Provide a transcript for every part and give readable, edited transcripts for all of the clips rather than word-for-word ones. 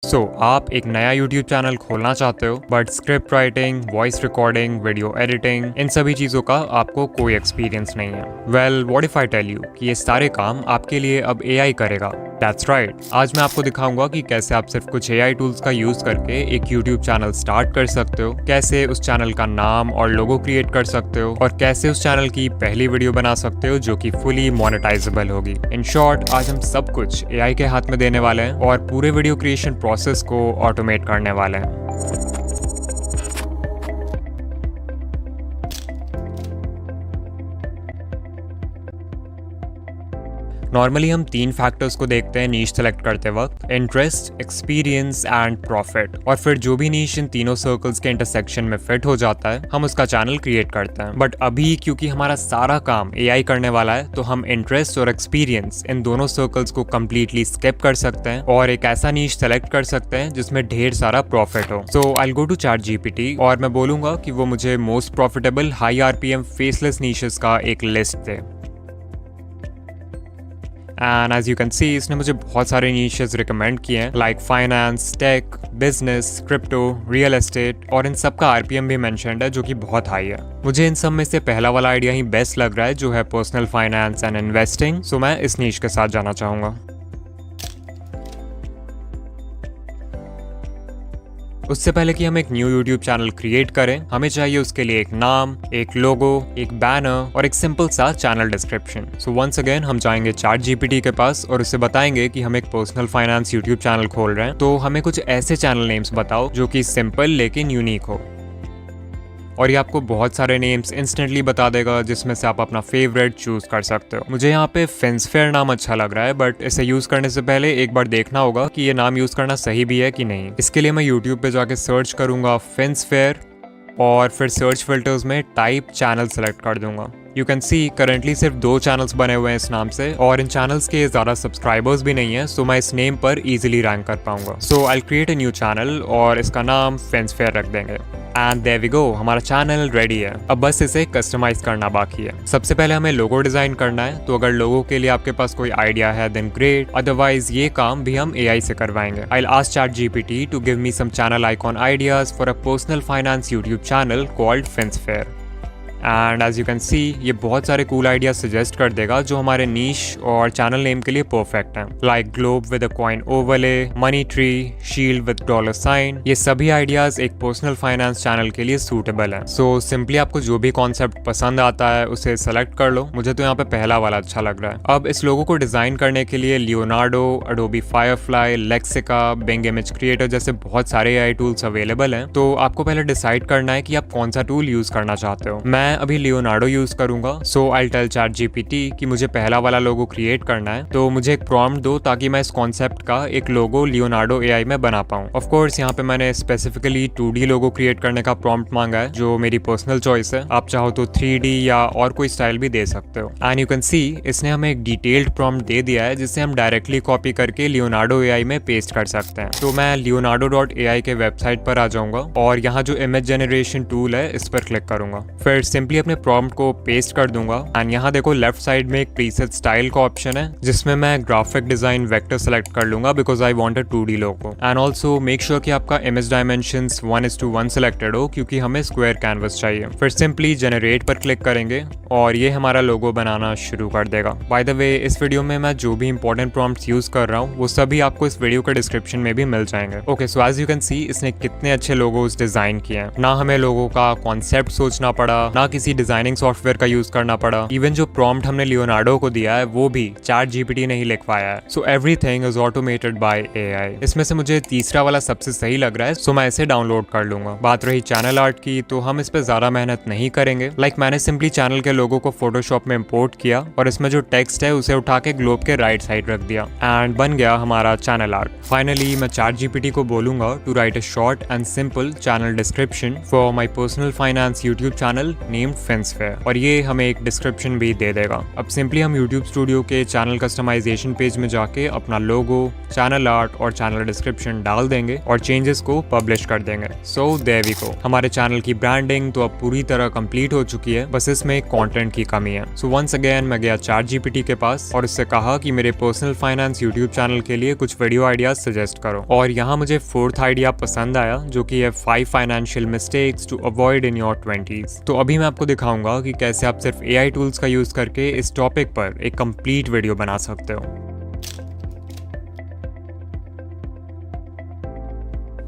आप एक नया YouTube चैनल खोलना चाहते हो but script writing, voice recording, video editing, इन सभी चीज़ों का आपको कोई एक्सपीरियंस नहीं है। Well, what if I tell you कि ये सारे काम आपके लिए अब AI करेगा। That's right. आज मैं आपको दिखाऊंगा कि कैसे आप सिर्फ कुछ AI टूल्स का यूज करके एक YouTube चैनल स्टार्ट कर सकते हो, कैसे उस चैनल का नाम और लोगो क्रिएट कर सकते हो और कैसे उस चैनल की पहली वीडियो बना सकते हो जो कि फुली मोनेटाइजेबल होगी। इन शॉर्ट, आज हम सब कुछ AI के हाथ में देने वाले हैं और पूरे वीडियो क्रिएशन प्रोसेस को ऑटोमेट करने वाले हैं। नॉर्मली हम 3 फैक्टर्स को देखते हैं नीश सेलेक्ट करते वक्त: इंटरेस्ट, एक्सपीरियंस एंड प्रॉफिट। और फिर जो भी नीश इन तीनों सर्कल्स के इंटरसेक्शन में फिट हो जाता है, हम उसका चैनल क्रिएट करते हैं। बट अभी क्योंकि हमारा सारा काम AI करने वाला है, तो हम इंटरेस्ट और एक्सपीरियंस इन दोनों सर्कल्स को कम्प्लीटली स्किप कर सकते हैं और एक ऐसा नीश सेलेक्ट कर सकते हैं जिसमें ढेर सारा प्रॉफिट हो। सो आई गो टू ChatGPT और मैं बोलूंगा कि वो मुझे most profitable high RPM faceless niches का एक लिस्ट दे। And as you can see, इसने मुझे बहुत सारे नीशेस रिकमेंड किए हैं, like finance, tech, business, crypto, real estate, और इन सब का RPM भी मेंशन्ड है जो कि बहुत हाई है। मुझे इन सब में से पहला वाला आइडिया ही बेस्ट लग रहा है, जो है पर्सनल फाइनेंस एंड इन्वेस्टिंग। सो मैं इस नीश के साथ जाना चाहूंगा। उससे पहले कि हम एक न्यू YouTube चैनल क्रिएट करें, हमें चाहिए उसके लिए एक नाम, एक लोगो, एक बैनर और एक सिंपल सा channel description. So once again हम जाएंगे ChatGPT के पास और उससे बताएंगे कि हम एक पर्सनल फाइनेंस YouTube चैनल खोल रहे हैं, तो हमें कुछ ऐसे चैनल नेम्स बताओ जो कि सिंपल लेकिन यूनिक हो। और ये आपको बहुत सारे नेम्स इंस्टेंटली बता देगा जिसमें से आप अपना फेवरेट चूज कर सकते हो। मुझे यहाँ पे फेंसफेयर नाम अच्छा लग रहा है, बट इसे यूज करने से पहले एक बार देखना होगा कि ये नाम यूज करना सही भी है कि नहीं। इसके लिए मैं YouTube पे जाके सर्च करूंगा फेंसफेयर और फिर सर्च फिल्टर्स में टाइप चैनल सेलेक्ट कर दूंगा। यू कैन सी करंटली सिर्फ 2 चैनल्स बने हुए हैं इस नाम से और इन चैनल्स के ज़्यादा सब्सक्राइबर्स भी नहीं है, सो मैं इस नेम पर इजीली रैंक कर पाऊंगा। So I create a new channel और इसका नाम फेंसफेयर रख देंगे। एंड देयर वी गो, हमारा चैनल रेडी है। अब बस इसे कस्टमाइज करना बाकी है। सबसे पहले हमें लोगो डिजाइन करना है, तो अगर लोगो के लिए आपके पास कोई आइडिया है देन ग्रेट, अदरवाइज ये काम भी हम AI से करवाएंगे। I will ask ChatGPT to give me some channel icon ideas for a personal finance YouTube channel called फेंसफेयर। And as you can see, ये बहुत सारे कूल आइडियाज सजेस्ट कर देगा जो हमारे नीश और चैनल नेम के लिए परफेक्ट हैं, like globe with a coin overlay, money tree, shield with dollar sign. ये सभी आइडियाज एक पर्सनल फाइनेंस चैनल के लिए सूटेबल हैं। सो सिंपली आपको जो भी कॉन्सेप्ट पसंद आता है उसे सेलेक्ट कर लो। मुझे तो यहाँ पे पहला वाला अच्छा लग रहा है। अब इस लोगो को डिजाइन करने के लिए Leonardo, Adobe Firefly, Lexica, Bing image creator जैसे बहुत सारे AI टूल्स अवेलेबल हैं। तो आपको पहले डिसाइड करना है कि आप कौन सा टूल यूज करना चाहते हो। मैं अभी लियोनार्डो यूज करूंगा। सो आई टेल ChatGPT कि मुझे पहला वाला लोगो क्रिएट करना है, तो मुझे एक प्रॉम्प्ट दो ताकि मैं इस कॉन्सेप्ट का एक लोगो लियोनार्डो AI में बना पाऊं। ऑफ कोर्स यहाँ पे मैंने स्पेसिफिकली 2D लोगो क्रिएट करने का प्रॉम्प्ट मांगा है, जो मेरी पर्सनल चॉइस है। आप चाहो तो 3D या और कोई स्टाइल भी दे सकते हो। एंड यू कैन सी, इसने हमें एक डिटेल्ड प्रॉम्प्ट दे दिया है जिसे हम डायरेक्टली कॉपी करके लियोनार्डो AI में पेस्ट कर सकते हैं। तो मैं leonardo.ai के वेबसाइट पर आ जाऊंगा और यहाँ जो इमेज जनरेशन टूल है इस पर क्लिक करूंगा। फिर सिंपली अपने प्रॉम्प्ट को पेस्ट कर दूंगा। एंड यहाँ देखो लेफ्ट साइड में एक प्रीसेट स्टाइल का ऑप्शन है जिसमें मैं ग्राफिक डिजाइन वेक्टर सेलेक्ट कर लूंगा because I want a 2D logo. And also make sure कि आपका इमेज डायमेंशंस 1:1 सिलेक्टेड हो क्योंकि हमें स्क्वायर कैनवस चाहिए। फिर सिंपली जनरेट पर क्लिक करेंगे और ये हमारा लोगो बनाना शुरू कर देगा। बाय द वे, इस वीडियो में मैं जो भी इंपॉर्टेंट प्रॉम्प्ट्स यूज कर रहा हूँ वो सभी आपको इस वीडियो के डिस्क्रिप्शन में भी मिल जाएंगे। Okay, so as you can see, इसने कितने अच्छे लोगोस डिजाइन किए हैं। ना हमें लोगो का कॉन्सेप्ट सोचना पड़ा, ना किसी डिजाइनिंग सॉफ्टवेयर का यूज करना पड़ा। इवन जो प्रॉम्प्ट हमने लियोनार्डो को दिया है वो भी ChatGPT ने ही लिखवाया है। So everything is automated by AI। इसमें से मुझे तीसरा वाला सबसे सही लग रहा है, सो मैं इसे डाउनलोड कर लूंगा। बात रही चैनल आर्ट की, तो हम इस पे ज्यादा मेहनत नहीं करेंगे। लाइक मैंने सिंपली चैनल के लोगो को फोटोशॉप में इंपोर्ट किया और इसमें जो टेक्स्ट है उसे उठा के ग्लोब के राइट साइड रख दिया एंड बन गया हमारा चैनल आर्ट। फाइनली मैं ChatGPT को बोलूंगा to write a short and simple channel description for my personal finance YouTube channel named फेंसफेयर और ये हमें एक डिस्क्रिप्शन भी दे देगा। अब सिंपली हम YouTube स्टूडियो के चैनल कस्टमाइजेशन पेज में जाके अपना लोगो, चैनल आर्ट और चैनल डिस्क्रिप्शन डाल देंगे और चेंजेस को पब्लिश कर देंगे। सो देयर वी गो, हमारे चैनल की ब्रांडिंग तो अब पूरी तरह कंप्लीट हो चुकी है, बस इसमें कंटेंट की कमी है। सो वंस अगेन मैं गया ChatGPT के पास और उससे कहा कि मेरे पर्सनल फाइनेंस यूट्यूब चैनल के लिए कुछ वीडियो आइडियाज सजेस्ट करो, और यहाँ मुझे 4th आइडिया पसंद आया जो कि है 5 financial mistakes to avoid in your 20s। तो अभी मैं आपको दिखाऊंगा कि कैसे आप सिर्फ AI टूल्स का यूज करके इस टॉपिक पर एक कंप्लीट वीडियो बना सकते हो।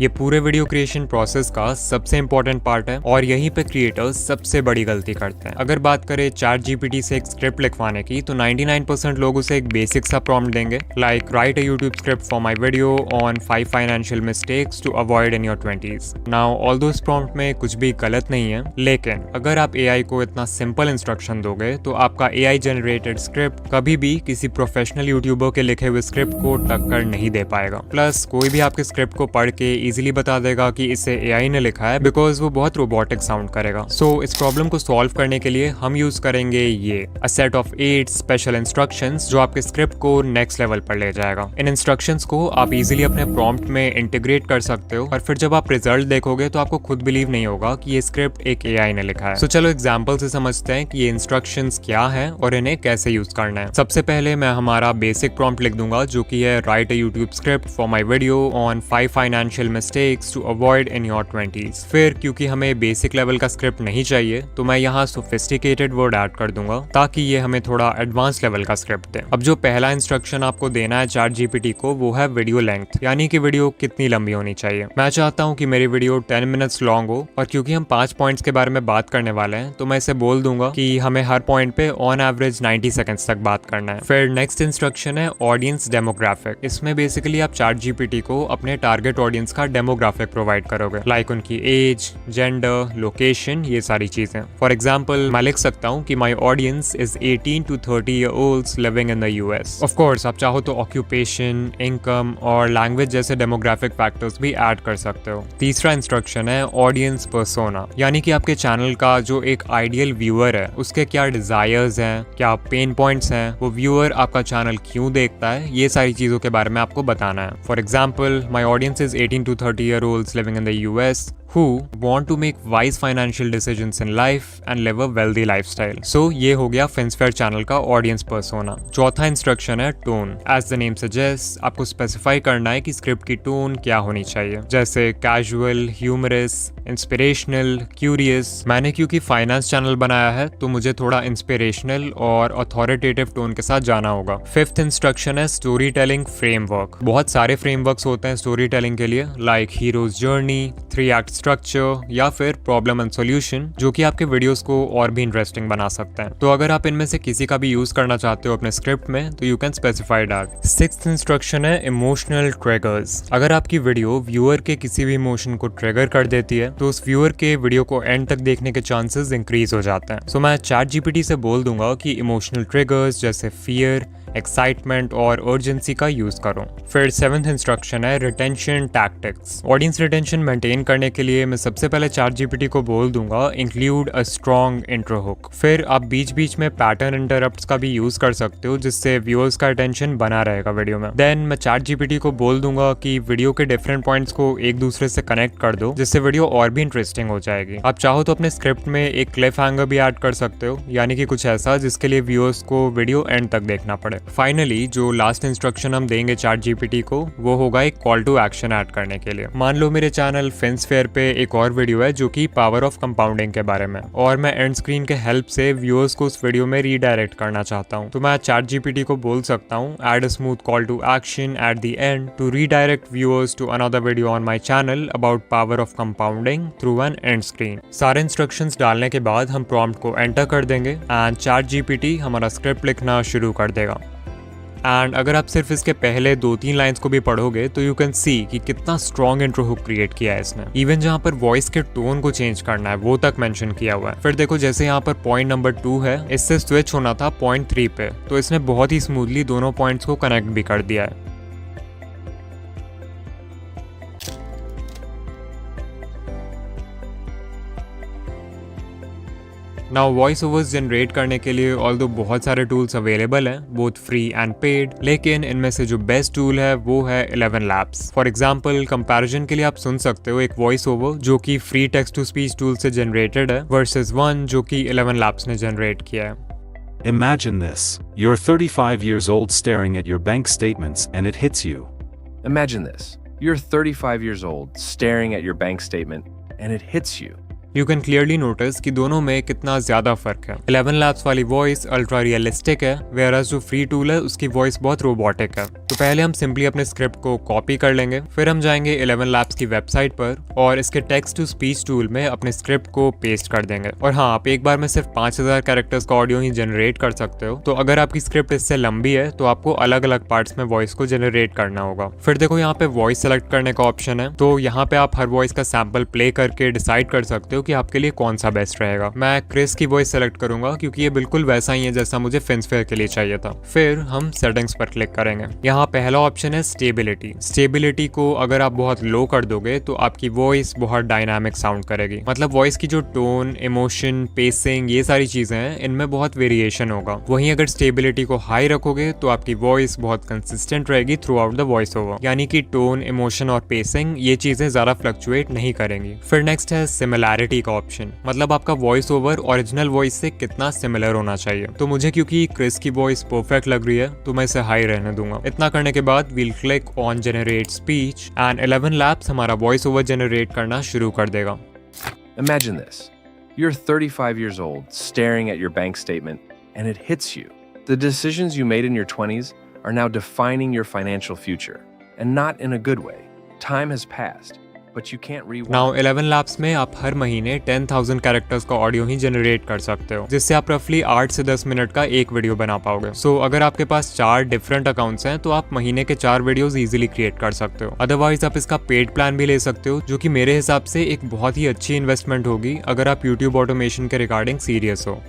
ये पूरे वीडियो क्रिएशन प्रोसेस का सबसे इंपॉर्टेंट पार्ट है और यहीं पे क्रिएटर्स सबसे बड़ी गलती करते हैं। अगर बात करें ChatGPT से एक स्क्रिप्ट लिखवाने की, तो 99% लोग उसे एक बेसिक सा प्रॉम्प्ट देंगे, like write a YouTube script for my video on 5 financial mistakes to avoid in your 20s। Now although इस प्रॉम्प्ट में कुछ भी गलत नहीं है, लेकिन अगर आप AI को इतना सिंपल इंस्ट्रक्शन दोगे तो आपका AI जनरेटेड स्क्रिप्ट कभी भी किसी प्रोफेशनल यूट्यूबर के लिखे हुए स्क्रिप्ट को टक्कर नहीं दे पाएगा। प्लस कोई भी आपके स्क्रिप्ट को पढ़ के इजीली बता देगा कि इसे AI ने लिखा है, बिकॉज वो बहुत रोबोटिक साउंड करेगा। सो इस प्रॉब्लम को सॉल्व करने के लिए हम यूज करेंगे ये a set of 8 special instructions जो आपके स्क्रिप्ट को नेक्स्ट लेवल पर ले जाएगा। इन इंस्ट्रक्शंस को आप इजीली अपने प्रॉम्प्ट में इंटीग्रेट कर सकते हो और फिर जब आप रिजल्ट देखोगे तो आपको खुद बिलीव नहीं होगा कि ये स्क्रिप्ट एक AI ने लिखा है। सो चलो एग्जाम्पल से समझते हैं कि ये इंस्ट्रक्शंस क्या है और इन्हें कैसे यूज करना है। सबसे पहले मैं हमारा बेसिक प्रॉम्प्ट लिख दूंगा जो कि है write a YouTube script for my video on 5 financial mistakes to avoid in your 20s। फिर क्योंकि हमें बेसिक लेवल का स्क्रिप्ट नहीं चाहिए तो मैं यहाँ सोफिस्टिकेटेड वर्ड ऐड कर दूंगा ताकि ये हमें थोड़ा एडवांस लेवल का स्क्रिप्ट दे। अब जो पहला इंस्ट्रक्शन आपको देना है ChatGPT को वो है वीडियो लेंथ, यानी कि वीडियो कितनी लंबी होनी चाहिए। मैं चाहता हूँ कि मेरी वीडियो 10 मिनट्स लॉन्ग हो और क्योंकि हम 5 पॉइंट्स के बारे में बात करने वाले हैं तो मैं इसे बोल दूंगा कि हमें हर पॉइंट पे ऑन एवरेज 90 सेकंड्स तक बात करना है। फिर नेक्स्ट इंस्ट्रक्शन है ऑडियंस डेमोग्राफिक। इसमें बेसिकली आप ChatGPT को अपने टारगेट ऑडियंस का डेमोग्राफिक प्रोवाइड करोगे, लाइक उनकी एज, जेंडर, लोकेशन, ये सारी चीजें। फॉर एग्जाम्पल मैं लिख सकता हूँ कि my audience is 18 to 30 year olds living in the US। Of course आप चाहो तो ऑक्यूपेशन, इनकम और लैंग्वेज जैसे डेमोग्राफिक फैक्टर्स भी ऐड कर सकते हो। तीसरा इंस्ट्रक्शन है ऑडियंस पर्सोना, यानी कि आपके चैनल का जो एक आइडियल व्यूअर है उसके क्या डिजायर्स हैं, क्या पेन पॉइंट्स हैं, वो व्यूअर आपका चैनल क्यों देखता है, ये सारी चीजों के बारे में आपको बताना है। For example my audience is 18 to 30 year olds living in the US who want to make wise financial decisions in life and live a wealthy lifestyle। So ये हो गया FinSphere चैनल का ऑडियंस पर्सोना। चौथा instruction है tone. As the name suggest, आपको specify करना है कि स्क्रिप्ट की टोन क्या होनी चाहिए, जैसे कैजुअल, ह्यूमरस, इंस्पिरेशनल, क्यूरियस। मैंने क्योंकि फाइनेंस चैनल बनाया है तो मुझे थोड़ा इंस्पिरेशनल और अथॉरिटेटिव टोन के साथ जाना होगा। फिफ्थ इंस्ट्रक्शन है स्टोरी टेलिंग फ्रेमवर्क। बहुत सारे फ्रेमवर्क्स होते हैं स्टोरी टेलिंग के लिए, like heroes journey, 3 act structure या फिर प्रॉब्लम एंड सॉल्यूशन, जो कि आपके वीडियोस को और भी इंटरेस्टिंग बना सकते हैं। तो अगर आप इनमें से किसी का भी यूज करना चाहते हो अपने स्क्रिप्ट में तो you can specify that. Sixth instruction है इमोशनल ट्रिगर्स। अगर आपकी वीडियो व्यूअर के किसी भी इमोशन को ट्रिगर कर देती है तो उस व्यूअर के वीडियो को एंड तक देखने के चांसेस इंक्रीज हो जाते हैं। सो मैं ChatGPT से बोल दूंगा कि इमोशनल ट्रिगर्स जैसे फियर, एक्साइटमेंट और अर्जेंसी का यूज करो। फिर 7th इंस्ट्रक्शन है retention tactics. Audience retention maintain करने के लिए मैं सबसे पहले ChatGPT को बोल दूंगा include a strong intro hook. फिर आप बीच बीच में पैटर्न इंटरप्ट्स का भी यूज कर सकते हो जिससे व्यूअर्स का अटेंशन बना रहेगा वीडियो में। देन मैं ChatGPT को बोल दूंगा कि वीडियो के डिफरेंट पॉइंट्स को एक दूसरे से कनेक्ट कर दो जिससे वीडियो और भी इंटरेस्टिंग हो जाएगी। आप चाहो तो अपने स्क्रिप्ट में एक क्लिफ हैंगर भी ऐड कर सकते हो, यानी कि कुछ ऐसा जिसके लिए व्यूअर्स को वीडियो एंड तक देखना पड़े। फाइनली जो लास्ट इंस्ट्रक्शन हम देंगे ChatGPT को वो होगा एक कॉल टू एक्शन ऐड करने के लिए। मान लो मेरे चैनल FinSphere पे एक और वीडियो है जो कि पावर ऑफ कंपाउंडिंग के बारे में, और मैं एंड स्क्रीन के हेल्प से व्यूअर्स को उस वीडियो में रीडायरेक्ट करना चाहता हूँ। तो मैं ChatGPT को बोल सकता हूँ add a smooth call to action at the end to redirect viewers to another video on my channel about power of compounding through an end screen. सारे इंस्ट्रक्शंस डालने के बाद हम प्रॉम्प्ट को एंटर कर देंगे एंड ChatGPT हमारा script लिखना शुरू कर देगा। एंड अगर आप सिर्फ इसके पहले 2-3 लाइंस को भी पढ़ोगे तो यू कैन सी कि कितना स्ट्रॉन्ग इंट्रो हुक क्रिएट किया है इसने। इवन जहाँ पर वॉइस के टोन को चेंज करना है वो तक मेंशन किया हुआ है। फिर देखो जैसे यहाँ पर पॉइंट नंबर 2 है, इससे स्विच होना था पॉइंट 3 पे, तो इसने बहुत ही स्मूथली दोनों पॉइंट्स को कनेक्ट भी कर दिया है। नाउ वॉइस ओवर्स जनरेट करने के लिए ऑल्दो बहुत सारे टूल्स अवेलेबल हैं, बोथ फ्री एंड पेड, लेकिन इनमें से जो बेस्ट टूल है वो है 11 Labs। फॉर एग्जांपल कंपैरिजन के लिए आप सुन सकते हो एक वॉइस ओवर जो कि free text to speech tool से जनरेटेड है वर्सेस वन जो कि 11 Labs ने जनरेट किया है। Imagine this. You're 35 years old staring at your bank statements and it hits you. Imagine this. You're 35 years old staring at your bank statement and it hits you. You can clearly notice कि दोनों में कितना ज्यादा फर्क है। 11 Labs वाली voice ultra realistic है, whereas जो फ्री टूल है उसकी वॉइस बहुत रोबोटिक है। तो पहले हम सिंपली अपने स्क्रिप्ट को कॉपी कर लेंगे, फिर हम जाएंगे 11 Labs की वेबसाइट पर और इसके टेक्स्ट टू स्पीच टूल में अपने स्क्रिप्ट को पेस्ट कर देंगे। और हाँ, आप एक बार में सिर्फ 5000 कैरेक्टर्स का ऑडियो ही जनरेट कर सकते हो, तो अगर आपकी स्क्रिप्ट इससे लंबी है तो आपको अलग अलग पार्ट्स में वॉइस को जनरेट करना होगा। फिर देखो यहाँ पे वॉइस सेलेक्ट करने का ऑप्शन है, तो यहाँ पे आप हर वॉइस का सैंपल प्ले करके डिसाइड कर सकते हो कि आपके लिए कौन सा बेस्ट रहेगा। मैं क्रिस की वॉइस सेलेक्ट करूंगा क्योंकि ये बिल्कुल वैसा ही है जैसा मुझे फिन्सफेयर के लिए चाहिए था। फिर हम सेटिंग्स पर क्लिक करेंगे। यहाँ पहला ऑप्शन है स्टेबिलिटी। स्टेबिलिटी को अगर आप बहुत लो कर दोगे तो आपकी वॉइस बहुत डायनामिक साउंड करेगी, मतलब वॉइस की जो टोन, इमोशन, पेसिंग, ये सारी चीजें हैं इनमें बहुत वेरिएशन होगा। वहीं अगर स्टेबिलिटी को हाई रखोगे तो आपकी वॉइस बहुत कंसिस्टेंट रहेगी through out the voice over, यानी कि टोन, इमोशन और पेसिंग ये चीजें ज्यादा फ्लक्चुएट नहीं करेंगी। फिर नेक्स्ट है सिमिलैरिटी का ऑप्शन, मतलब आपका वॉइस ओवर ओरिजिनल वॉइस से कितना सिमिलर होना चाहिए। तो मुझे क्योंकि क्रिस की वॉइस परफेक्ट लग रही है तो मैं इसे हाई रहने दूंगा। इतना करने के बाद we'll click on generate speech and 11 Labs हमारा वॉइस ओवर जनरेट करना शुरू कर देगा। Imagine this. You're 35 years old staring at your bank statement and it hits you. The decisions you made in your 20s are now defining your financial future, and not in a good way. Time has passed. But you can't rewind. Now 11 Labs में आप हर महीने 10,000 characters का audio ही generate कर सकते हो, जिससे आप रफली 8 से 10 मिनट का एक वीडियो बना पाओगे। सो अगर आपके पास 4 डिफरेंट अकाउंट्स हैं तो आप महीने के 4 वीडियोस इजीली क्रिएट कर सकते हो। अदरवाइज आप इसका पेड प्लान भी ले सकते हो, जो कि मेरे हिसाब से एक बहुत ही अच्छी इन्वेस्टमेंट होगी अगर आप यूट्यूब ऑटोमेशन के रिगार्डिंग सीरियस हो।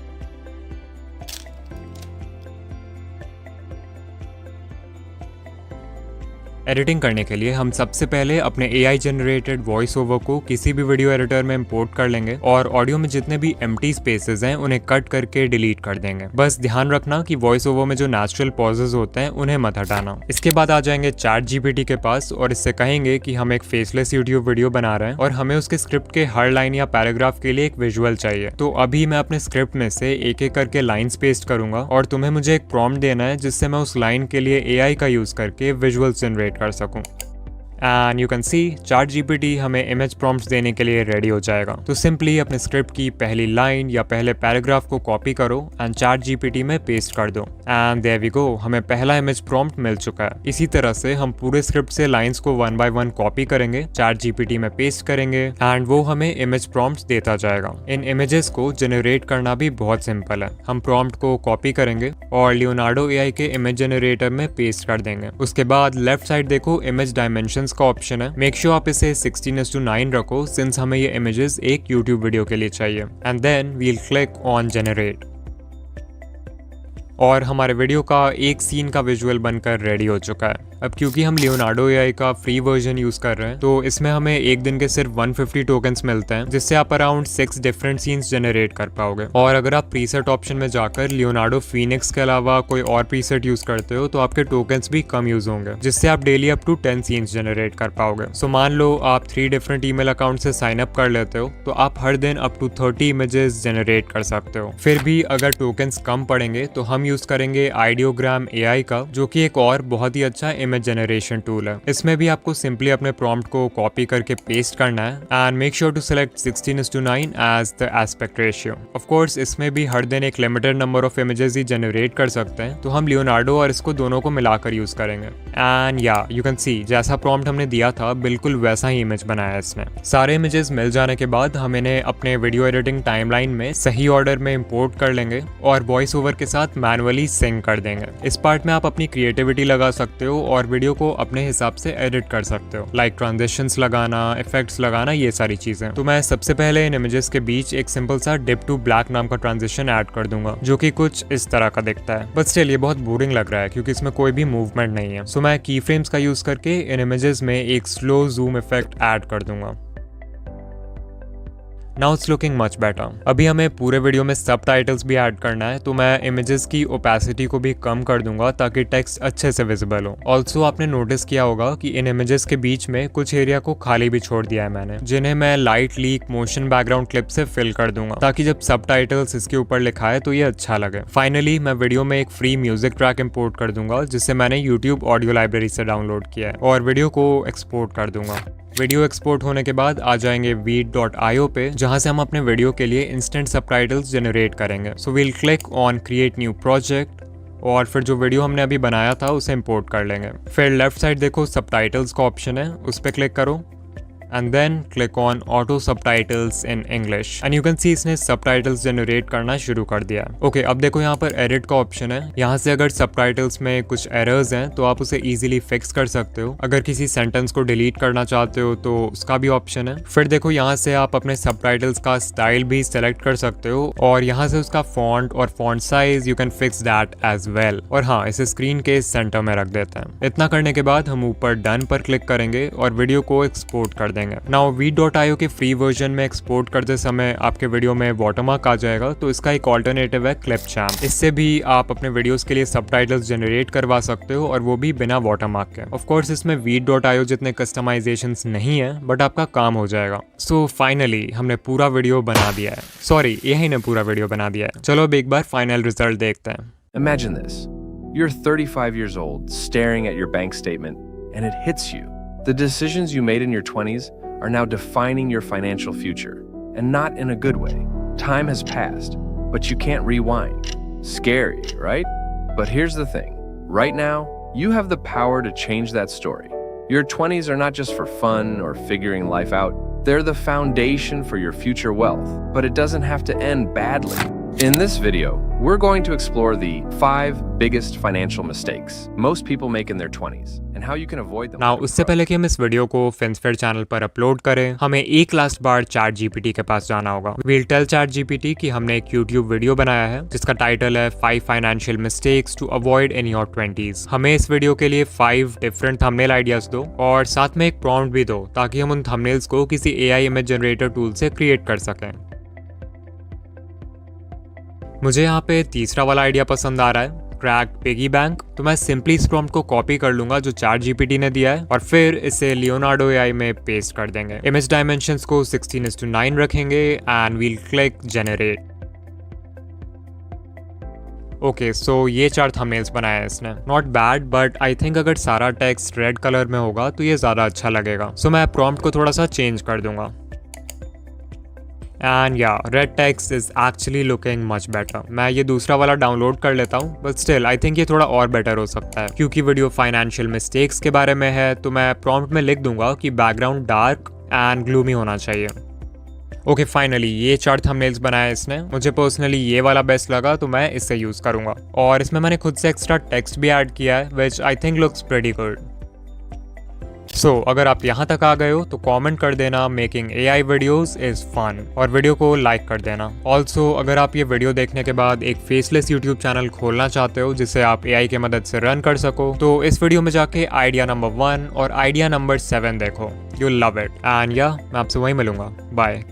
एडिटिंग करने के लिए हम सबसे पहले अपने AI जनरेटेड वॉइस ओवर को किसी भी वीडियो एडिटर में इंपोर्ट कर लेंगे और ऑडियो में जितने भी एम्प्टी स्पेसेस हैं उन्हें कट करके डिलीट कर देंगे। बस ध्यान रखना कि वॉइस ओवर में जो नेचुरल पॉजेज होते हैं उन्हें मत हटाना। इसके बाद आ जाएंगे चैट GPT के पास और इससे कहेंगे कि हम एक फेसलेस यूट्यूब वीडियो बना रहे हैं और हमें उसके स्क्रिप्ट के हर लाइन या पैराग्राफ के लिए एक विजुअल चाहिए। तो अभी मैं अपने स्क्रिप्ट में से एक एक करके लाइन्स पेस्ट करूंगा और तुम्हें मुझे एक प्रॉम्प्ट देना है जिससे मैं उस लाइन के लिए AI का यूज करके विजुअल्स जनरेट कर सकूं। And you can C chat GPT हमें इमेज प्रॉम्प्ट्स देने के लिए रेडी हो जाएगा। तो सिंपली अपने स्क्रिप्ट की पहली लाइन या पहले पैराग्राफ को कॉपी करो एंड चैट GPT में पेस्ट कर दो एंड देयर वी गो, हमें पहला इमेज प्रॉम्प्ट मिल चुका है। इसी तरह से हम पूरे स्क्रिप्ट से लाइंस को 1 बाय 1 कॉपी करेंगे, चैट GPT में पेस्ट करेंगे एंड वो हमें इमेज प्रॉम्प्ट्स देता जाएगा। इन इमेजेस को जनरेट करना भी बहुत सिंपल है। हम प्रॉम्प्ट को कॉपी करेंगे और लियोनार्डो AI के इमेज जनरेटर में पेस्ट कर देंगे। उसके बाद लेफ्ट साइड देखो इमेज डायमेंशन का ऑप्शन है। मेक श्योर आप इसे 16:9 रखो सिंस हमें ये इमेजेस एक यूट्यूब वीडियो के लिए चाहिए and then we'll click on generate और हमारे वीडियो का एक सीन का विजुअल बनकर रेडी हो चुका है। अब क्योंकि हम लियोनार्डो AI का फ्री वर्जन यूज कर रहे हैं तो इसमें हमें एक दिन के सिर्फ 150 टोकन्स मिलते हैं, जिससे आप अराउंड 6 डिफरेंट सीन्स जनरेट कर पाओगे। और अगर आप प्रीसेट ऑप्शन में जाकर लियोनार्डो फीनिक्स के अलावा कोई और प्रीसेट यूज करते हो तो आपके टोकन्स भी कम यूज होंगे, जिससे आप daily up to 10 scenes generate कर पाओगे। सो मान लो आप 3 डिफरेंट ईमेल अकाउंट से साइन अप कर लेते हो तो आप हर दिन अप टू 30 इमेजेस जनरेट कर सकते हो। फिर भी अगर टोकन्स कम पड़ेंगे तो हम यूज करेंगे आइडियोग्राम AI का, जो कि एक और बहुत ही अच्छा इमेज जनरेशन टूल है। इसमें भी आपको सिंपली अपने प्रॉम्प्ट को कॉपी करके पेस्ट करना है and make sure to select 16:9 as the aspect ratio. Of course इसमें भी हर दिन एक लिमिटेड नंबर ऑफ इमेजेस ही जनरेट कर सकते हैं, तो हम लियोनार्डो और इसको दोनों को मिलाकर यूज करेंगे। एंड या यू कैन सी जैसा प्रॉम्प्ट हमने दिया था बिल्कुल वैसा ही इमेज बनाया है इसने। सारे इमेजेस मिल जाने के बाद हम इन्हें अपने वीडियो एडिटिंग टाइमलाइन में सही ऑर्डर में इंपोर्ट कर लेंगे और वॉइस ओवर के साथ मैनुअली सिंक कर देंगे। इस पार्ट में आप अपनी क्रिएटिविटी लगा सकते हो और वीडियो को अपने हिसाब से एडिट कर सकते हो, लाइक ट्रांजिशंस लगाना, इफेक्ट्स लगाना, ये सारी चीजें। तो मैं सबसे पहले इन इमेजेस के बीच एक सिंपल सा डिप टू ब्लैक नाम का ट्रांजिशन ऐड कर दूंगा, जो कि कुछ इस तरह का दिखता है। बट स्टिल ये बहुत बोरिंग लग रहा है क्योंकि इसमें कोई भी मूवमेंट नहीं है। सो मैं की फ्रेम्स का यूज करके इन इमेजेस में एक स्लो जूम इफेक्ट ऐड कर दूंगा। Now it's looking much better. अभी हमें पूरे वीडियो में सबटाइटल्स भी ऐड करना है, तो मैं इमेजेस की ओपेसिटी को भी कम कर दूंगा ताकि टेक्स्ट अच्छे से विजिबल हो। ऑल्सो आपने नोटिस किया होगा कि इन इमेजेस के बीच में कुछ एरिया को खाली भी छोड़ दिया है मैंने, जिन्हें मैं light leak motion background clip से फिल कर दूंगा ताकि जब सबटाइटल्स इसके ऊपर लिखा है तो ये अच्छा लगे। फाइनली मैं वीडियो में एक फ्री म्यूजिक ट्रैक इंपोर्ट कर दूंगा जिसे मैंने YouTube ऑडियो लाइब्रेरी से डाउनलोड किया है और वीडियो को एक्सपोर्ट कर दूंगा। वीडियो एक्सपोर्ट होने के बाद आ जाएंगे veed.io पे, जहां से हम अपने वीडियो के लिए इंस्टेंट सबटाइटल्स जनरेट करेंगे। So we'll click on create new project और फिर जो वीडियो हमने अभी बनाया था उसे इंपोर्ट कर लेंगे। फिर लेफ्ट साइड देखो सबटाइटल्स का ऑप्शन है, उस पर क्लिक करो and then click on auto subtitles in English and you can see इसने सबटाइटल्स जनरेट करना शुरू कर दिया है। ओके, अब देखो यहाँ पर एडिट का ऑप्शन है। यहाँ से अगर सबटाइटल्स में कुछ एरर्स हैं तो आप उसे इजीली फिक्स कर सकते हो। अगर किसी सेंटेंस को डिलीट करना चाहते हो तो उसका भी ऑप्शन है। फिर देखो यहाँ से आप अपने सबटाइटल्स का स्टाइल भी सिलेक्ट कर सकते हो और यहाँ से उसका फॉन्ट और font size you can fix that as well. और हाँ, इसे स्क्रीन के सेंटर में रख देते हैं। इतना करने के बाद हम ऊपर डन पर क्लिक करेंगे और वीडियो को एक्सपोर्ट कर देंगे। नाउ veed.io के फ्री वर्जन में एक्सपोर्ट करते समय आपके वीडियो में वाटरमार्क आ जाएगा, तो इसका एक ऑल्टरनेटिव है क्लिपचैम्प। इससे भी आप अपने वीडियोस के लिए सबटाइटल्स जनरेट करवा सकते हो और वो भी बिना वाटरमार्क के। ऑफ कोर्स इसमें veed.io जितने कस्टमाइजेशंस नहीं है, बट आपका काम हो जाएगा। सो फाइनली हमने पूरा वीडियो बना दिया है। सॉरी, यही ने पूरा वीडियो बना दिया है। चलो अब एक बार फाइनल रिजल्ट देखते हैं। Imagine this. You're 35 years old, staring at your bank statement, and it hits you. The decisions you made in your 20s are now defining your financial future, and not in a good way. Time has passed, but you can't rewind. Scary, right? But here's the thing. Right now, you have the power to change that story. Your 20s are not just for fun or figuring life out. They're the foundation for your future wealth, but it doesn't have to end badly. In this video, we're going to explore the 5 biggest financial mistakes most people make in their 20s and how you can avoid them. Now, उससे पहले कि हम इस video को FinSphere channel पर upload करें, हमें एक लास्ट बार ChatGPT के पास जाना होगा। We'll tell ChatGPT कि हमने एक YouTube वीडियो बनाया है जिसका टाइटल है 5 financial mistakes to avoid in your 20s। हमें इस वीडियो के लिए 5 डिफरेंट थंबनेल आइडियाज दो और साथ में एक प्रॉम्प्ट भी दो ताकि हम उन थंबनेल्स को किसी AI इमेज जनरेटर टूल से क्रिएट कर सकें। मुझे यहाँ पे तीसरा वाला आइडिया पसंद आ रहा है, क्रैक्ड पिगी बैंक। तो मैं सिंपली इस प्रॉम्प्ट को कॉपी कर लूंगा जो ChatGPT ने दिया है और फिर इसे Leonardo AI में पेस्ट कर देंगे। इमेज डायमेंशंस को 16:9 रखेंगे and we'll click generate. Okay, so ये 4 थंबनेल्स बनाया है इसने। Not bad, but I think अगर सारा टेक्स्ट रेड कलर में होगा तो ये ज्यादा अच्छा लगेगा। सो मैं प्रॉम्प्ट को थोड़ा सा चेंज कर दूंगा। एंड या red text is actually looking much better. मैं ये दूसरा वाला डाउनलोड कर लेता हूँ, बट स्टिल आई थिंक ये थोड़ा और बेटर हो सकता है। क्योंकि वीडियो फाइनेंशियल मिस्टेक्स के बारे में है तो मैं प्रॉम्प्ट में लिख दूंगा कि बैकग्राउंड डार्क एंड ग्लूमी होना चाहिए। ओके, फाइनली ये 4 थंबनेल्स बनाया इसने। मुझे पर्सनली ये वाला बेस्ट लगा तो मैं इसे यूज करूंगा और इसमें मैंने खुद से एक्स्ट्रा टेक्स्ट भी ऐड किया है which I think looks pretty good. So अगर आप यहाँ तक आ गए हो तो कमेंट कर देना making AI videos is fun और वीडियो को लाइक कर देना। ऑल्सो अगर आप ये वीडियो देखने के बाद एक फेसलेस YouTube चैनल खोलना चाहते हो जिसे आप AI की मदद से रन कर सको तो इस वीडियो में जाके आइडिया नंबर 1 और आइडिया नंबर 7 देखो। You love it. एंड या मैं आपसे वहीं मिलूंगा। बाय।